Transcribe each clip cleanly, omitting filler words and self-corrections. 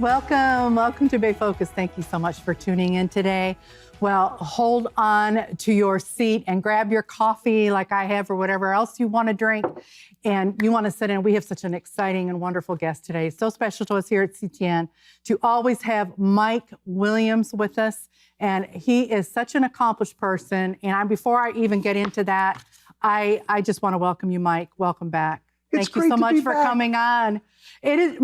Welcome to Bay Focus. Thank you so much for tuning in today. Well, hold on to your seat and grab your coffee like I have or whatever else you want to drink. And you want to sit in. We have such an exciting and wonderful guest today. So special to us here at CTN to always have Mike Williams with us. And he is such an accomplished person. And before I even get into that, I just want to welcome you, Mike. Welcome back. Thank you so much for coming on. It is,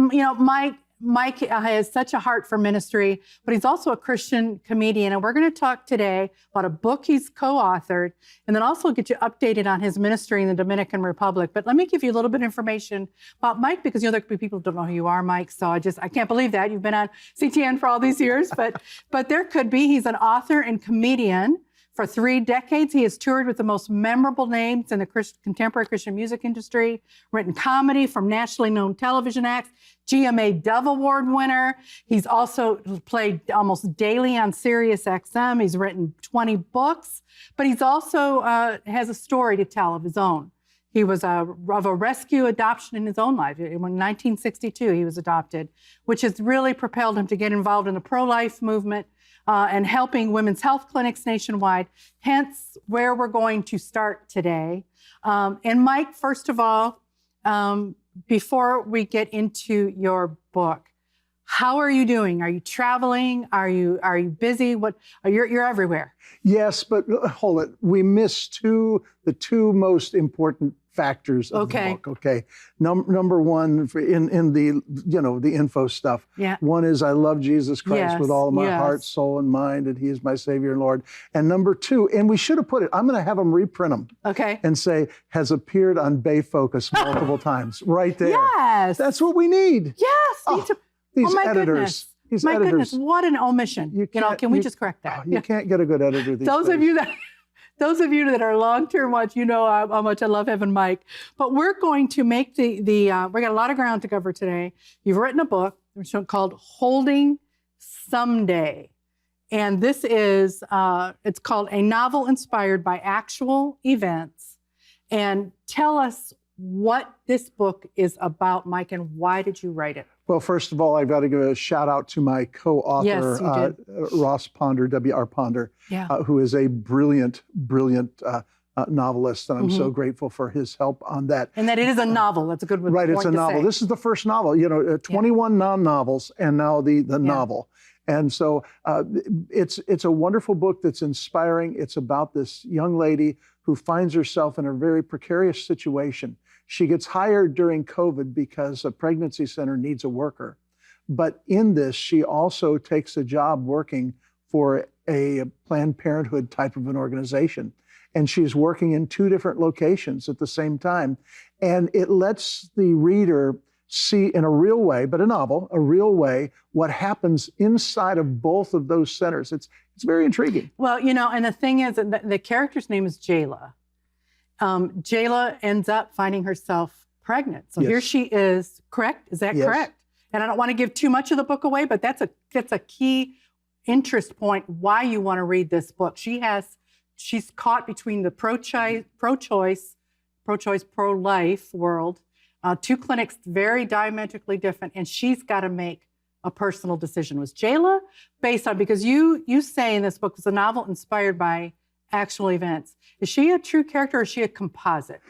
Mike has such a heart for ministry, but he's also a Christian comedian. And we're going to talk today about a book he's co-authored and then also get you updated on his ministry in the Dominican Republic. But let me give you a little bit of information about Mike, because there could be people who don't know who you are, Mike. So I can't believe that. You've been on CTN for all these years, but there could be. He's an author and comedian. For 3 decades, he has toured with the most memorable names in the contemporary Christian music industry, written comedy from nationally known television acts, GMA Dove Award winner. He's also played almost daily on Sirius XM. He's written 20 books, but he's also has a story to tell of his own. He was of a rescue adoption in his own life. In 1962, he was adopted, which has really propelled him to get involved in the pro-life movement, and helping women's health clinics nationwide, hence where we're going to start today. And Mike, first of all, before we get into your book, how are you doing? Are you traveling? Are you busy? You're everywhere. Yes, but hold it. We missed the two most important factors of the book. Okay. Number one in the info stuff. Yeah. One is I love Jesus Christ with all of my heart, soul, and mind, and he is my Savior and Lord. And number two, and we should have put it, I'm going to have them reprint them. Okay. And say, has appeared on Bay Focus multiple times. Right there. Yes. That's what we need. Yes. These my editors. Goodness. My goodness, what an omission. Can we just correct that? You can't get a good editor these days. Those of you that are long-term watch, you know how much I love having Mike. But we're going to make we got a lot of ground to cover today. You've written a book called Holding Someday. And this is, it's called A Novel Inspired by Actual Events. And tell us what this book is about, Mike, and why did you write it? Well, first of all, I've got to give a shout out to my co-author, Ross Ponder, W.R. Ponder, who is a brilliant novelist, and I'm so grateful for his help on that. And that it is a novel. That's a good one. Right, it's a novel. This is the first novel. 21 non-novels, and now the novel. And so it's a wonderful book that's inspiring. It's about this young lady who finds herself in a very precarious situation. She gets hired during COVID because a pregnancy center needs a worker. But in this, she also takes a job working for a Planned Parenthood type of an organization. And she's working in 2 different locations at the same time. And it lets the reader see in a real way, but a real way, what happens inside of both of those centers. It's very intriguing. Well, and the thing is, the character's name is Jayla. Jayla ends up finding herself pregnant. So here she is, correct? Is that correct? And I don't want to give too much of the book away, but that's a key interest point why you want to read this book. She's caught between the pro-choice, pro-life world, 2 clinics very diametrically different, and she's got to make a personal decision. Was Jayla based on, because you say in this book it's a novel inspired by actual events. Is she a true character or is she a composite?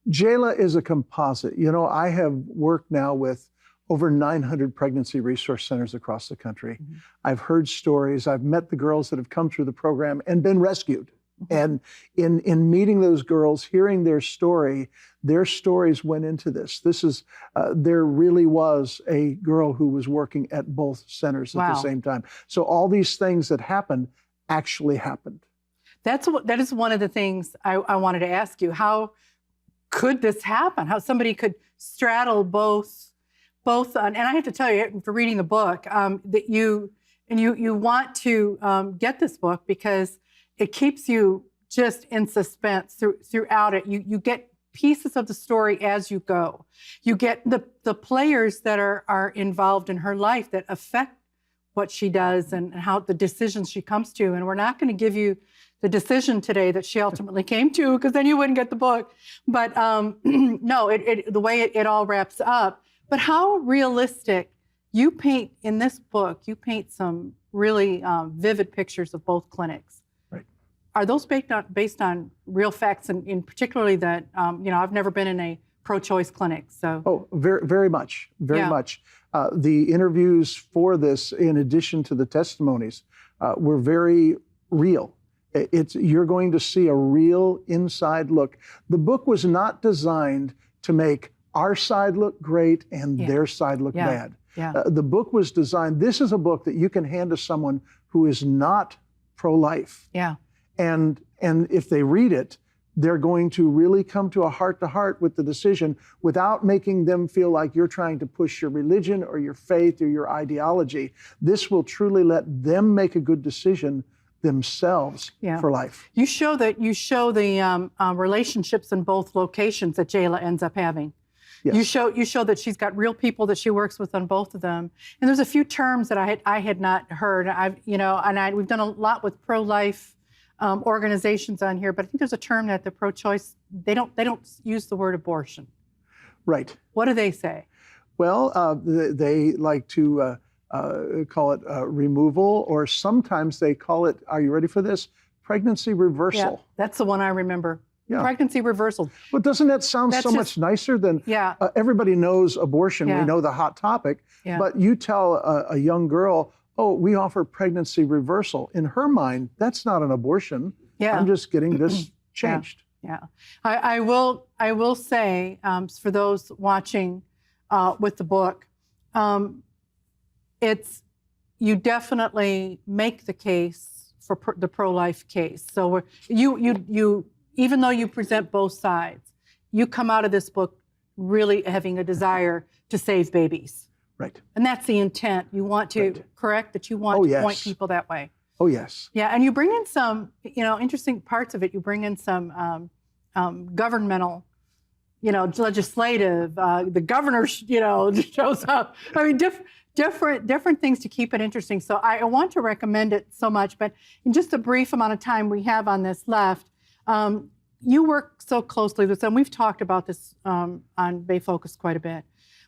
Jayla is a composite. I have worked now with over 900 pregnancy resource centers across the country. I've heard stories. I've met the girls that have come through the program and been rescued. And in meeting those girls, hearing their stories went into this. There really was a girl who was working at both centers at the same time. So all these things that happened actually happened. That is one of the things I wanted to ask you. How could this happen? How somebody could straddle both, and I have to tell you, for reading the book, that you want to get this book because it keeps you just in suspense throughout it. You get pieces of the story as you go. You get the players that are involved in her life that affect what she does and how the decisions she comes to. And we're not going to give you the decision today that she ultimately came to, because then you wouldn't get the book. But no, the way it all wraps up. But how realistic You paint, in this book, you paint some really vivid pictures of both clinics. Right. Are those based on real facts, and in particularly that, I've never been in a pro-choice clinic, so. Oh, very, very much, very much. The interviews for this, in addition to the testimonies, were very real. You're going to see a real inside look. The book was not designed to make our side look great and their side look bad. Yeah. The book was designed, this is a book that you can hand to someone who is not pro-life. Yeah. And if they read it, they're going to really come to a heart-to-heart with the decision without making them feel like you're trying to push your religion or your faith or your ideology. This will truly let them make a good decision themselves for life. You show the relationships in both locations that Jayla ends up having. Yes. You show that she's got real people that she works with on both of them. And there's a few terms that I had not heard. We've done a lot with pro-life organizations on here, but I think there's a term that the pro-choice, they don't use the word abortion. Right. What do they say? Well, they like to call it removal, or sometimes they call it, are you ready for this? Pregnancy reversal. Yeah, that's the one I remember. Yeah. Pregnancy reversal. But doesn't that sound much nicer than, everybody knows abortion, we know the hot topic, but you tell a young girl, oh, we offer pregnancy reversal. In her mind, that's not an abortion. Yeah. I'm just getting this changed. Yeah. I will say, for those watching with the book, you definitely make the case for the pro-life case. So you even though you present both sides, you come out of this book really having a desire to save babies. Right. And that's the intent. You want to, correct? That you want to point people that way. Oh, yes. Yeah, and you bring in some, interesting parts of it. You bring in some governmental, legislative, the governor, shows up. I mean, different things to keep it interesting. So I want to recommend it so much, but in just a brief amount of time we have on this left, you work so closely with them. We've talked about this on Bay Focus quite a bit,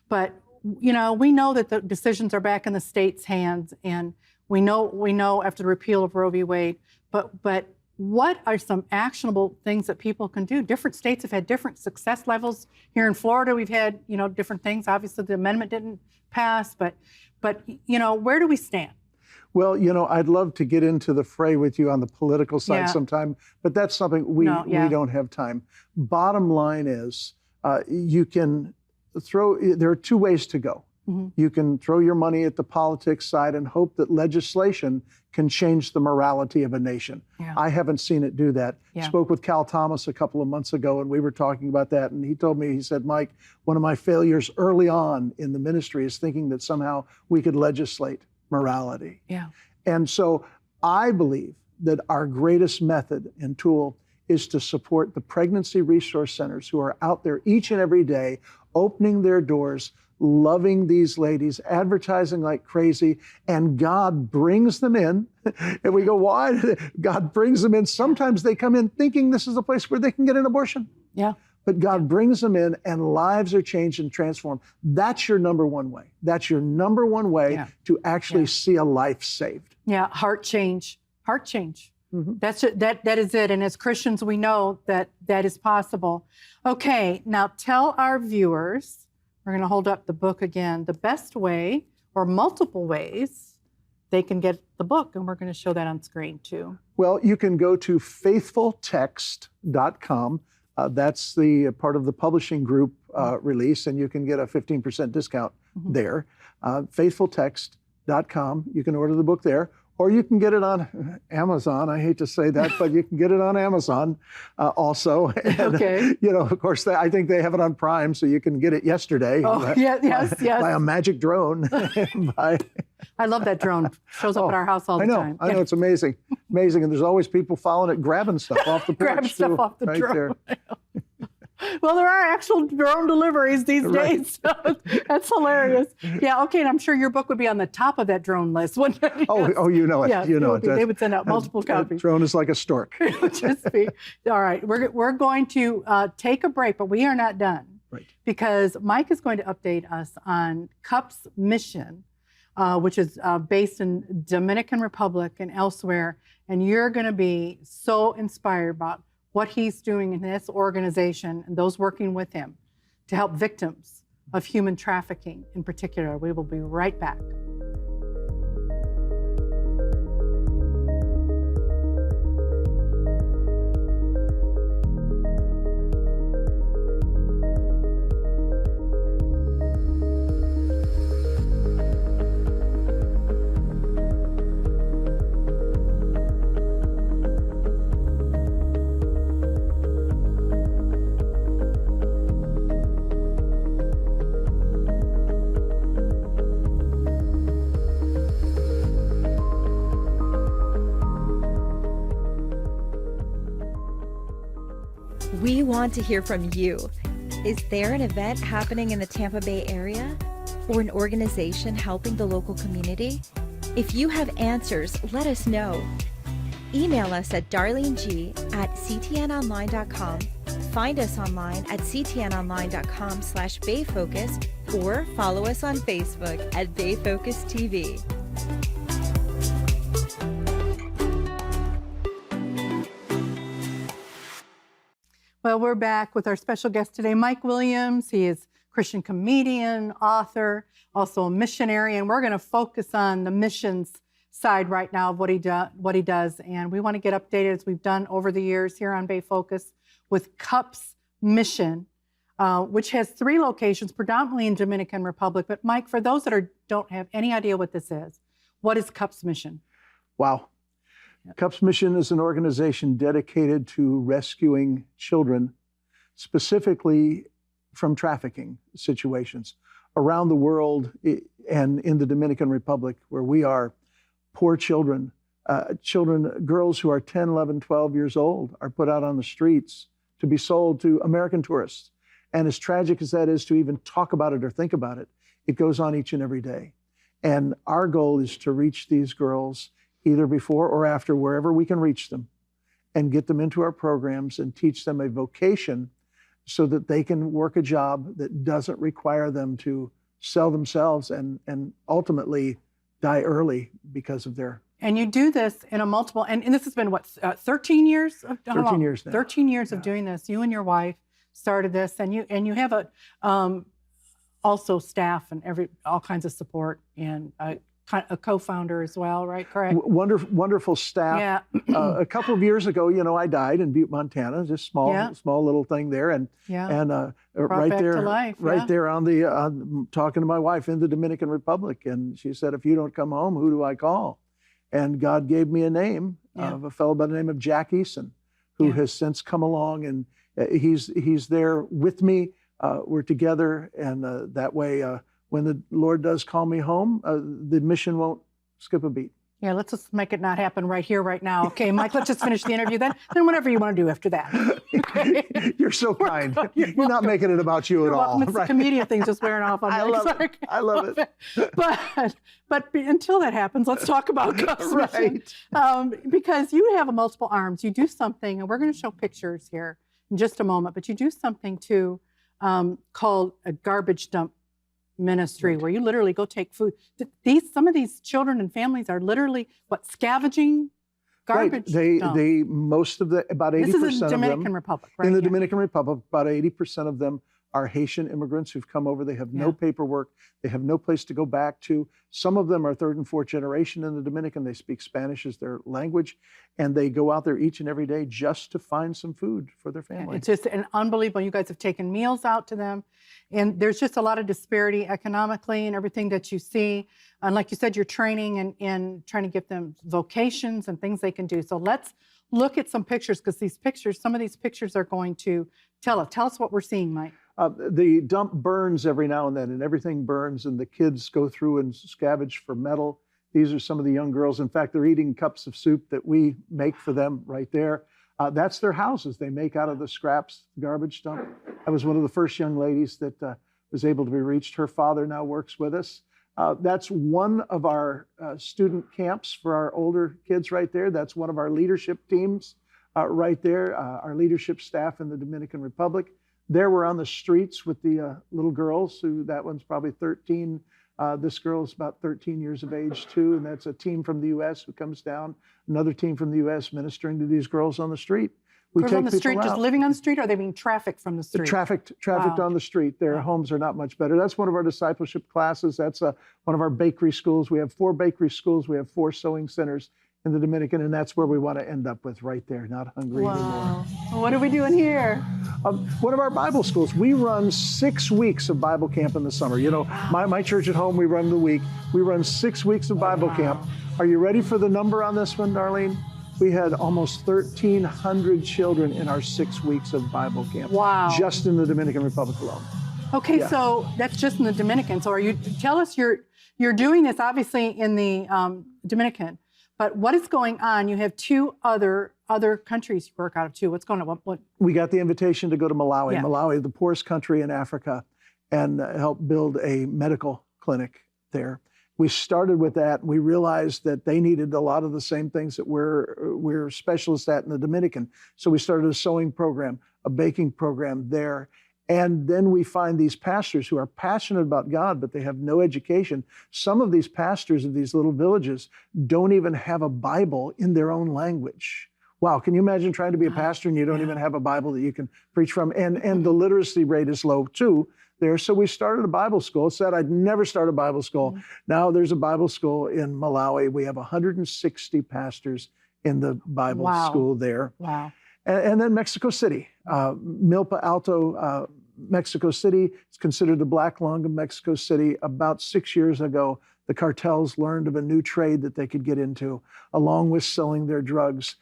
but we know that the decisions are back in the state's hands, and we know after the repeal of Roe v. Wade. But what are some actionable things that people can do? Different states have had different success levels. Here in Florida, we've had different things. Obviously, the amendment didn't pass, but where do we stand? Well, I'd love to get into the fray with you on the political side sometime, but that's something we don't have time. Bottom line is, you can there are two ways to go. Mm-hmm. You can throw your money at the politics side and hope that legislation can change the morality of a nation. Yeah. I haven't seen it do that. Yeah. Spoke with Cal Thomas a couple of months ago, and we were talking about that, and he told me, he said, Mike, one of my failures early on in the ministry is thinking that somehow we could legislate morality. Yeah. And so I believe that our greatest method and tool is to support the pregnancy resource centers who are out there each and every day, opening their doors, loving these ladies, advertising like crazy, and God brings them in. And we go, why? God brings them in. Sometimes they come in thinking this is a place where they can get an abortion. Yeah. But God brings them in, and lives are changed and transformed. That's your number one way. That's your number one way to actually see a life saved. Yeah, heart change. Heart change. Mm-hmm. That is it. And as Christians, we know that is possible. Okay, now tell our viewers, we're going to hold up the book again, the best way or multiple ways they can get the book. And we're going to show that on screen too. Well, you can go to faithfultext.com. That's the part of the publishing group release, and you can get a 15% discount there. Faithfultext.com. You can order the book there. Or you can get it on Amazon. I hate to say that, but you can get it on Amazon also. And, okay. Of course, I think they have it on Prime, so you can get it yesterday. Oh, yes. By a magic drone. I love that drone. Shows up at our house all the time. I know, it's amazing. Amazing. And there's always people following it, grabbing stuff off the porch. Grabbing stuff off the drone. There. Well, there are actual drone deliveries these days. So that's hilarious. Yeah, okay, and I'm sure your book would be on the top of that drone list, wouldn't it? Oh, you know it. Yeah, you know it. They would send out multiple copies. Drone is like a stork. It would just be. All right, we're going to take a break, but we are not done. Right. Because Mike is going to update us on CUP's mission which is based in Dominican Republic and elsewhere. And you're going to be so inspired about what he's doing in this organization and those working with him to help victims of human trafficking in particular. We will be right back. We want to hear from you. Is there an event happening in the Tampa Bay area or an organization helping the local community? If you have answers, let us know. Email us at darleneg@ctnonline.com. Find us online at ctnonline.com/BayFocus or follow us on Facebook at BayFocus TV. Well, we're back with our special guest today, Mike Williams. He is Christian comedian, author, also a missionary, and we're going to focus on the missions side right now of what he does. And we want to get updated, as we've done over the years here on Bay Focus, with CUPS Mission, which has 3 locations, predominantly in Dominican Republic. But Mike, for those that don't have any idea what this is, what is CUPS Mission? Wow. CUPS Mission is an organization dedicated to rescuing children, specifically from trafficking situations around the world and in the Dominican Republic, where we are. Poor children, girls who are 10, 11, 12 years old are put out on the streets to be sold to American tourists. And as tragic as that is to even talk about it or think about it, it goes on each and every day. And our goal is to reach these girls either before or after, wherever we can reach them, and get them into our programs and teach them a vocation so that they can work a job that doesn't require them to sell themselves and ultimately die early because of their... And you do this in a multiple, and this has been what, 13 years? 13 years now. 13 years of doing this. You and your wife started this, and you have also staff and all kinds of support, and a co-founder as well, right? Correct. Wonderful staff. Yeah. A couple of years ago, I died in Butte, Montana. Just small little thing there, and right back there, to life, there on talking to my wife in the Dominican Republic, and she said, "If you don't come home, who do I call?" And God gave me a name of a fellow by the name of Jack Eason, who has since come along, and he's there with me. We're together, and that way. When the Lord does call me home, the mission won't skip a beat. Yeah, let's just make it not happen right here, right now. Okay, Mike, let's just finish the interview then whatever you want to do after that. Okay? You're so kind. You're not making it about you at all. It's the comedian thing's just wearing off on me. I love it. But until that happens, let's talk about CUPS Mission. Because you have multiple arms. You do something, and we're going to show pictures here in just a moment, but you do something too called a garbage dump ministry, where you literally go take food. Some of these children and families are literally scavenging garbage. They most of about 80% of them. This is in Dominican Republic, right? In the Dominican Republic, about 80% of them are Haitian immigrants who've come over. They have no paperwork. They have no place to go back to. Some of them are 3rd and 4th generation in the Dominican. They speak Spanish as their language, and they go out there each and every day just to find some food for their family. It's just unbelievable. You guys have taken meals out to them, and there's just a lot of disparity economically and everything that you see. And like you said, you're training and trying to give them vocations and things they can do. So let's look at some pictures, because some of these pictures are going to tell us what we're seeing, Mike. The dump burns every now and then, and everything burns, and the kids go through and scavenge for metal. These are some of the young girls. In fact, they're eating cups of soup that we make for them right there. That's their houses they make out of the scraps, garbage dump. I was one of the first young ladies that was able to be reached. Her father now works with us. That's one of our student camps for our older kids right there. That's one of our leadership teams right there, our leadership staff in the Dominican Republic. There we're on the streets with the little girls, that one's probably 13. This girl is about 13 years of age too, and that's a team from the U.S. who comes down, another team from the U.S. ministering to these girls on the street. We girls take on the people street, out. just living on the street, or are they being trafficked from the street? Trafficked Wow. on the street. Their homes are not much better. That's one of our discipleship classes. That's one of our bakery schools. We have 4 bakery schools. We have 4 sewing centers in the Dominican, and that's where we want to end up with right there, not hungry anymore. Wow. Well, what are we doing here? One of our Bible schools, we run 6 weeks of Bible camp in the summer. You know, my church at home, we run the week. We run 6 weeks of Bible camp. Are you ready for the number on this one, Darlene? We had almost 1,300 children in our 6 weeks of Bible camp. Wow. Just in the Dominican Republic alone. Okay, Yeah. so that's just in the Dominican. So tell us, you're doing this obviously in the Dominican, but what is going on? You have 2 other countries you work out of too. What's going on? What? We got the invitation to go to Malawi. Yeah. Malawi, the poorest country in Africa, and help build a medical clinic there. We started with that. We realized that they needed a lot of the same things that we're specialists at in the Dominican. So we started a sewing program, a baking program there. And then we find these pastors who are passionate about God, but they have no education. Some of these pastors of these little villages don't even have a Bible in their own language. Wow, can you imagine trying to be a pastor and you don't even have a Bible that you can preach from? And the literacy rate is low too there. So we started a Bible school. Said I'd never start a Bible school. Mm-hmm. Now there's a Bible school in Malawi. We have 160 pastors in the Bible school there. Wow. And then Mexico City, Milpa Alto, Mexico City. It's considered the black lung of Mexico City. About 6 years ago, the cartels learned of a new trade that they could get into, along with selling their drugs.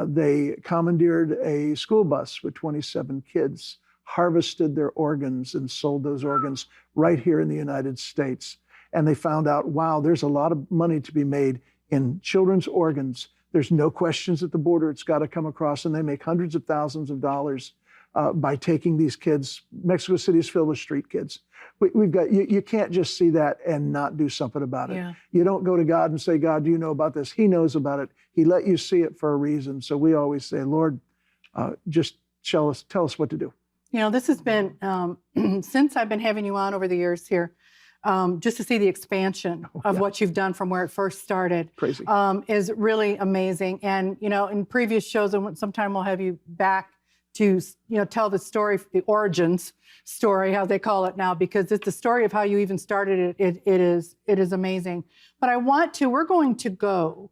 They commandeered a school bus with 27 kids, harvested their organs and sold those organs right here in the United States. And they found out, wow, there's a lot of money to be made in children's organs. There's no questions at the border. It's got to come across, and they make hundreds of thousands of dollars by taking these kids. Mexico City is filled with street kids. We've got, you can't just see that and not do something about it. Yeah. You don't go to God and say, God, do you know about this? He knows about it. He let you see it for a reason. So we always say, Lord, just tell us what to do. You know, this has been, since I've been having you on over the years here, just to see the expansion of what you've done from where it first started. Crazy. Is really amazing. And, you know, in previous shows, and sometime we'll have you back to, you know, tell the story, the origins story, how they call it now, because it's the story of how you even started it. It is amazing. But we're going to go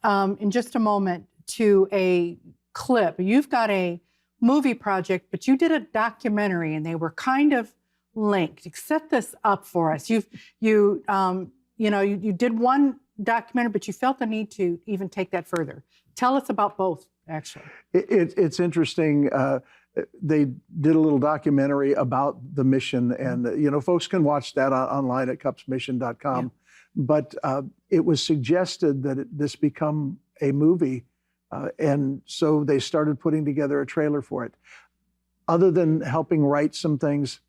in just a moment to a clip. You've got a movie project, but you did a documentary and they were kind of linked. Set this up for us. You did one documentary, but you felt the need to even take that further. Tell us about both, actually. It's interesting. They did a little documentary about the mission, and you know, folks can watch that online at cupsmission.com. Yeah. But it was suggested that this become a movie, and so they started putting together a trailer for it. Other than helping write some things,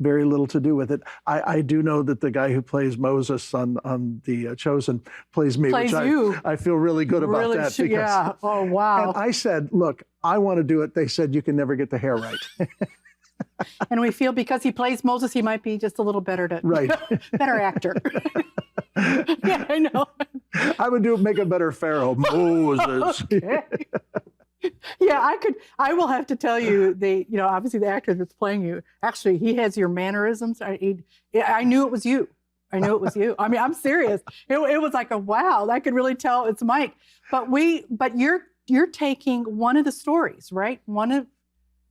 very little to do with it. I do know that the guy who plays Moses on The Chosen plays me, which I feel really good about that. Because, yeah. Oh, wow. And I said, look, I want to do it. They said, you can never get the hair right. And we feel because he plays Moses, he might be just a little better better actor. Yeah, I know. I would make a better Pharaoh, Moses. Okay. Yeah, I will have to tell you, obviously the actor that's playing you, actually, he has your mannerisms. I knew it was you. I knew it was you. I mean, I'm serious. It was like wow, I could really tell it's Mike. But you're taking one of the stories, right? One of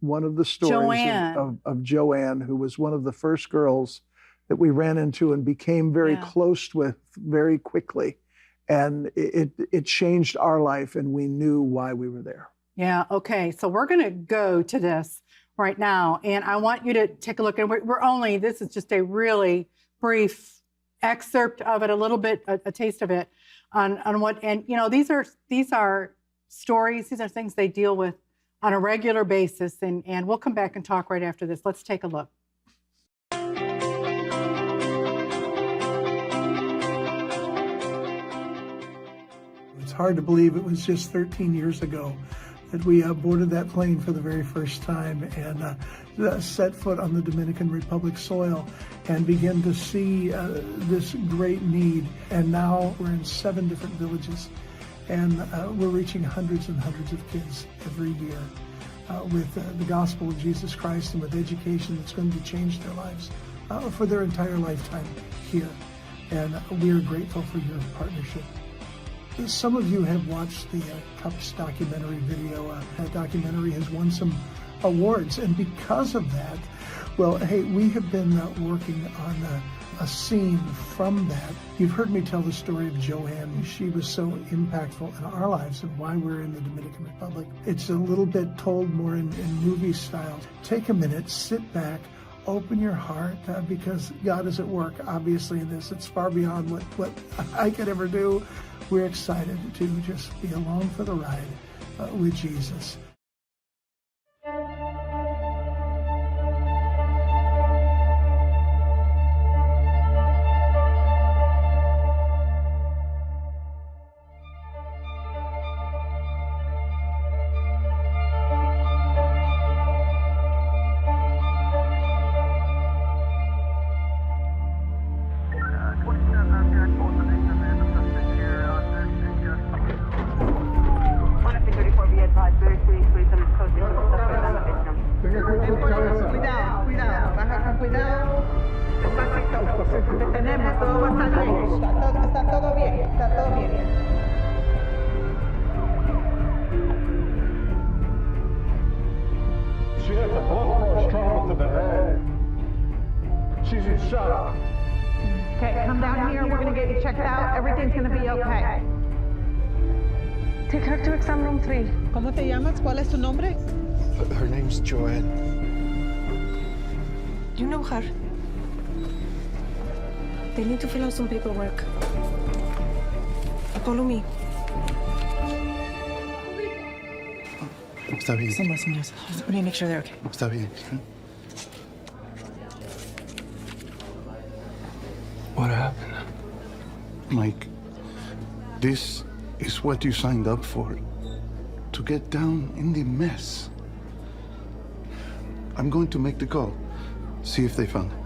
the stories of Joanne, who was one of the first girls that we ran into and became very close with very quickly. And it changed our life, and we knew why we were there. Yeah, okay. So we're going to go to this right now, and I want you to take a look. And this is just a really brief excerpt of it, a little bit, a taste of it on what, and these are stories, these are things they deal with on a regular basis, and we'll come back and talk right after this. Let's take a look. It's hard to believe it was just 13 years ago that we boarded that plane for the very first time and set foot on the Dominican Republic soil and began to see this great need. And now we're in 7 different villages, and we're reaching hundreds and hundreds of kids every year with the gospel of Jesus Christ and with education that's going to change their lives for their entire lifetime here. And we are grateful for your partnership. Some of you have watched the CUPS documentary video. That documentary has won some awards, and because of that, well, hey, we have been working on a scene from that. You've heard me tell the story of Joanne. She was so impactful in our lives and why we're in the Dominican Republic. It's a little bit told more in movie style. Take a minute, sit back, open your heart, because God is at work, obviously, in this. It's far beyond what I could ever do. We're excited to just be along for the ride with Jesus. ¿Cómo te llamas? ¿Cuál es tu nombre? Her name's Joanne. You know her. They need to fill out some paperwork. Follow me. Está bien. We need to make sure they're okay. Está bien. What happened? Mike, this is what you signed up for. To get down in the mess. I'm going to make the call. See if they found it.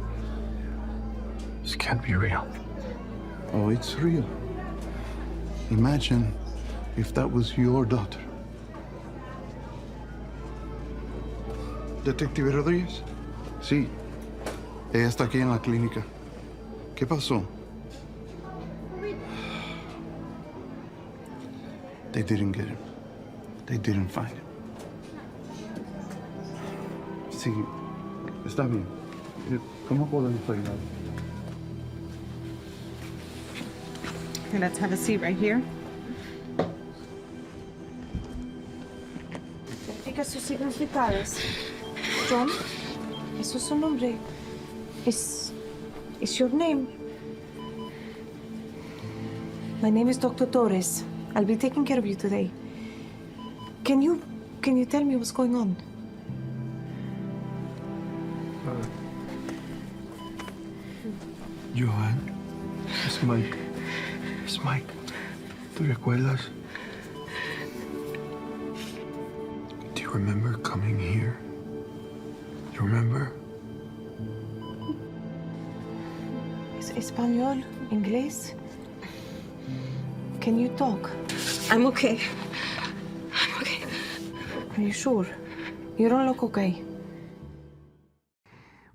This can't be real. Oh, it's real. Imagine if that was your daughter. Detective Rodríguez? Sí. Ella está aquí en la clínica. ¿Qué pasó? They didn't get him. They didn't find him. Sí, está bien. ¿Cómo podemos ayudar? Okay, let's have a seat right here. Verifica sus signos vitales. John, eso es su nombre. Is your name? My name is Dr. Torres. I'll be taking care of you today. Can you tell me what's going on? Johan, es Mike. Es Mike. ¿Tú recuerdas? Do you remember coming here? Do you remember? Español, inglés. Can you talk? I'm okay. Are you sure? You don't look okay.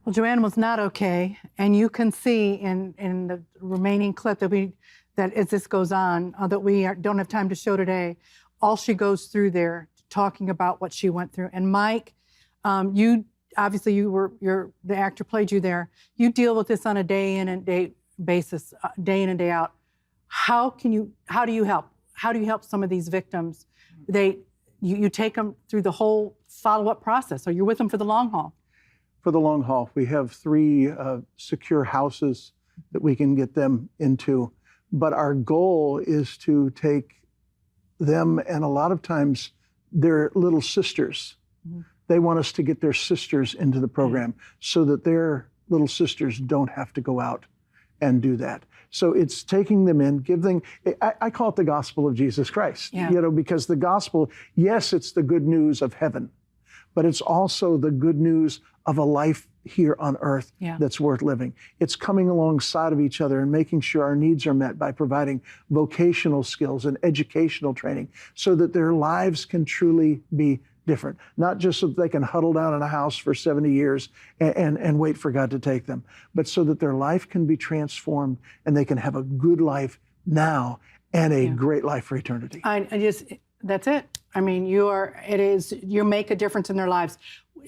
Well, Joanne was not okay, and you can see in the remaining clip that as this goes on, that we don't have time to show today, all she goes through there, talking about what she went through. And Mike, you obviously the actor played you there. You deal with this on a day in and day basis, day in and day out. How do you help? How do you help some of these victims? You take them through the whole follow-up process, or you're with them for the long haul? For the long haul, we have 3 secure houses that we can get them into. But our goal is to take them, and a lot of times their little sisters. Mm-hmm. They want us to get their sisters into the program so that their little sisters don't have to go out and do that. So it's taking them in, I call it the gospel of Jesus Christ, Yeah. Because the gospel, yes, it's the good news of heaven, but it's also the good news of a life here on earth that's worth living. It's coming alongside of each other and making sure our needs are met by providing vocational skills and educational training so that their lives can truly be different. Not just so that they can huddle down in a house for 70 years and wait for God to take them, but so that their life can be transformed and they can have a good life now and a great life for eternity. That's it. I mean, you make a difference in their lives.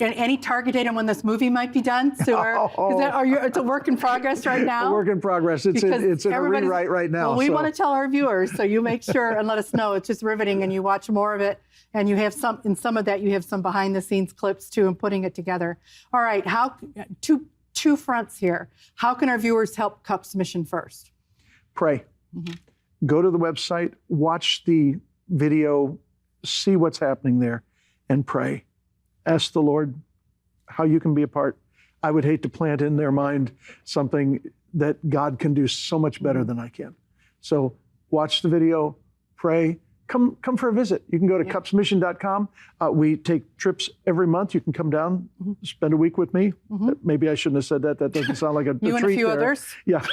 And any target date on when this movie might be done? It's a work in progress right now? A work in progress. It's in a rewrite right now. Well, we want to tell our viewers, so you make sure and let us know. It's just riveting, and you watch more of it, and you have some of that. You have some behind the scenes clips too, and putting it together. All right, two fronts here. How can our viewers help CUP's mission first? Pray. Go to the website, watch the video, see what's happening there, and pray. Ask the Lord how you can be a part. I would hate to plant in their mind something that God can do so much better than I can. So watch the video, pray, come for a visit. You can go to cupsmission.com. We take trips every month. You can come down, spend a week with me. Maybe I shouldn't have said that. That doesn't sound like a You treat and a few there. others. Yeah,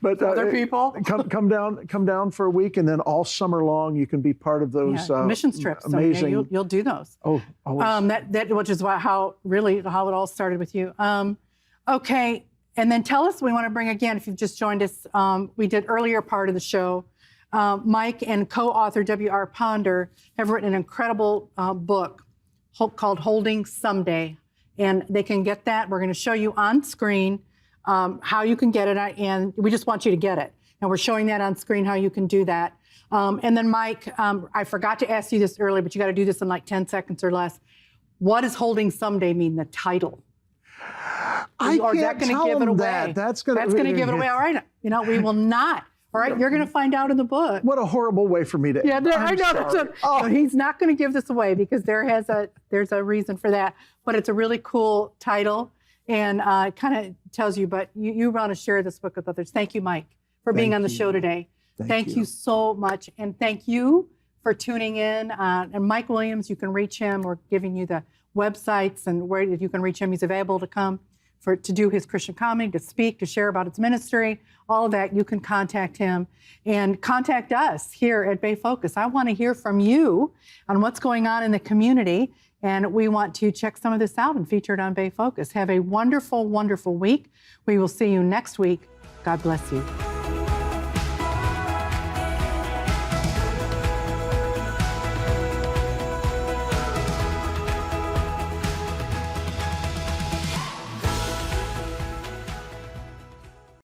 but Other people. come down for a week, and then all summer long you can be part of those mission trips. Amazing. So, you'll do those. Oh, always. That which is how it all started with you. Okay, and then tell us. We want to bring again, if you've just joined us, we did earlier part of the show. Mike and co-author W.R. Ponder have written an incredible book called Holding Someday. And they can get that. We're going to show you on screen how you can get it. And we just want you to get it. And we're showing that on screen, how you can do that. And then Mike, I forgot to ask you this earlier, but you got to do this in like 10 seconds or less. What does Holding Someday mean, the title? I Or is that can't going to tell give it them away? that. That's going to give it away. All right. We will not. All right, you're going to find out in the book. What a horrible way for me to. Yeah, I know. So he's not going to give this away because there's a reason for that. But it's a really cool title, and it kind of tells you. But you want to share this book with others. Thank you, Mike, for being on the show today. Thank you so much, and thank you for tuning in. And Mike Williams, you can reach him. We're giving you the websites and where you can reach him. He's available to come to do his Christian comedy, to speak, to share about his ministry, all of that. You can contact him and contact us here at Bay Focus. I want to hear from you on what's going on in the community, and we want to check some of this out and feature it on Bay Focus. Have a wonderful, wonderful week. We will see you next week. God bless you.